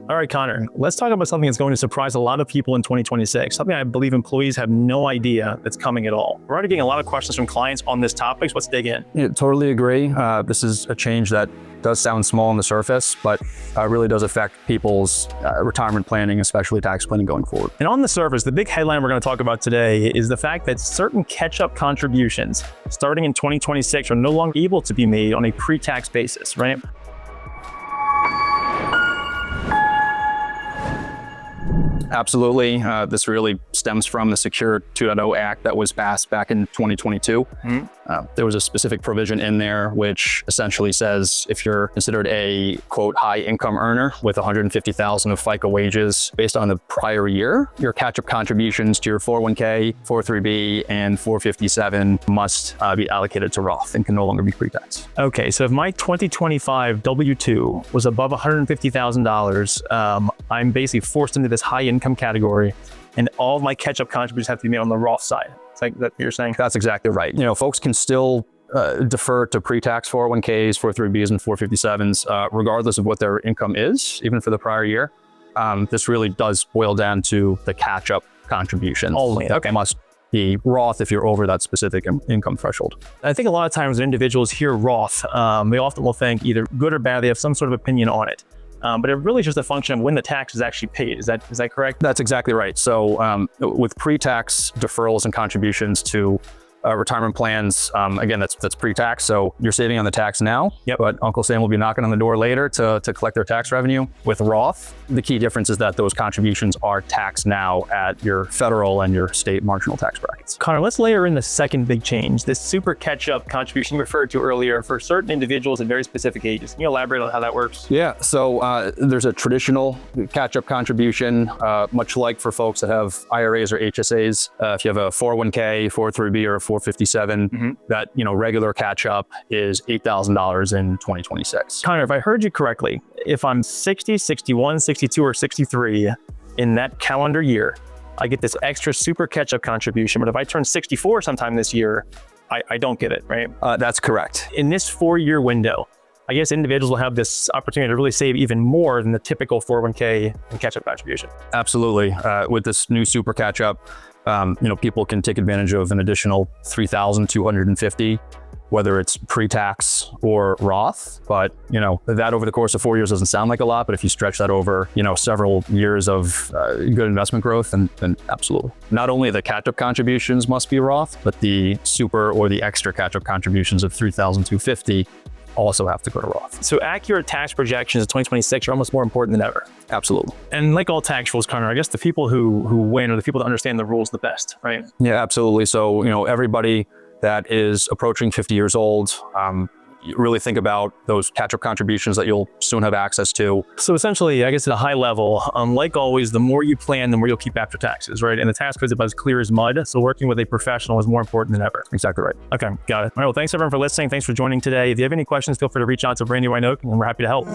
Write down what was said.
All right, Connor, let's talk about something that's going to surprise a lot of people in 2026, something I believe employees have no idea that's coming at all. We're already getting a lot of questions from clients on this topic, so let's dig in. Yeah, totally agree. This is a change that does sound small on the surface, but really does affect people's retirement planning, especially tax planning going forward. And on the surface, the big headline we're going to talk about today is the fact that certain catch-up contributions starting in 2026 are no longer able to be made on a pre-tax basis, right? Absolutely. This really stems from the Secure 2.0 Act that was passed back in 2022. There was a specific provision in there which essentially says if you're considered a, quote, high income earner with 150,000 of FICA wages based on the prior year, your catch-up contributions to your 401k, 403b, and 457 must be allocated to Roth and can no longer be pre-tax. Okay, so if my 2025 W-2 was above $150,000, I'm basically forced into this high income category, and all of my catch-up contributions have to be made on the Roth side. It's like that you're saying? That's exactly right. You know, folks can still defer to pre-tax 401ks, 403bs, and 457s, regardless of what their income is, even for the prior year. This really does boil down to the catch-up contributions. Only, okay. Must be Roth if you're over that specific income threshold. I think a lot of times when individuals hear Roth, they often will think either good or bad, they have some sort of opinion on it. But it really is just a function of when the tax is actually paid. Is that correct? That's exactly right. So with pre-tax deferrals and contributions to retirement plans, again, that's pre-tax. So you're saving on the tax now, but Uncle Sam will be knocking on the door later to collect their tax revenue. With Roth, the key difference is that those contributions are taxed now at your federal and your state marginal tax brackets. Connor, let's layer in the second big change, this super catch-up contribution you referred to earlier for certain individuals at very specific ages. Can you elaborate on how that works? Yeah, so there's a traditional catch-up contribution, much like for folks that have IRAs or HSAs. If you have a 401k, 403b, or a 457, that regular catch-up is $8,000 in 2026. Connor, if I heard you correctly, if I'm 60, 61, 62, or 63 in that calendar year, I get this extra super catch-up contribution. But if I turn 64 sometime this year, I don't get it, right? That's correct. In this 4-year window, I guess individuals will have this opportunity to really save even more than the typical 401k and catch-up contribution. Absolutely. With this new super catch-up, people can take advantage of an additional $3,250, whether it's pre-tax or Roth. But, that over the course of 4 years doesn't sound like a lot, but if you stretch that over, several years of good investment growth, then absolutely. Not only the catch-up contributions must be Roth, but the super or the extra catch-up contributions of $3,250 also have to go to Roth. So accurate tax projections in 2026 are almost more important than ever. Absolutely. And like all tax rules, Connor, I guess the people who win are the people that understand the rules the best, right? Yeah, absolutely. So, everybody that is approaching 50 years old, you really think about those catch-up contributions that you'll soon have access to. So essentially, I guess at a high level, like always, the more you plan, the more you'll keep after taxes, right? And the tax code is about as clear as mud. So working with a professional is more important than ever. Exactly right. Okay, got it. All right, well, thanks everyone for listening. Thanks for joining today. If you have any questions, feel free to reach out to Brandy Winoke, and we're happy to help.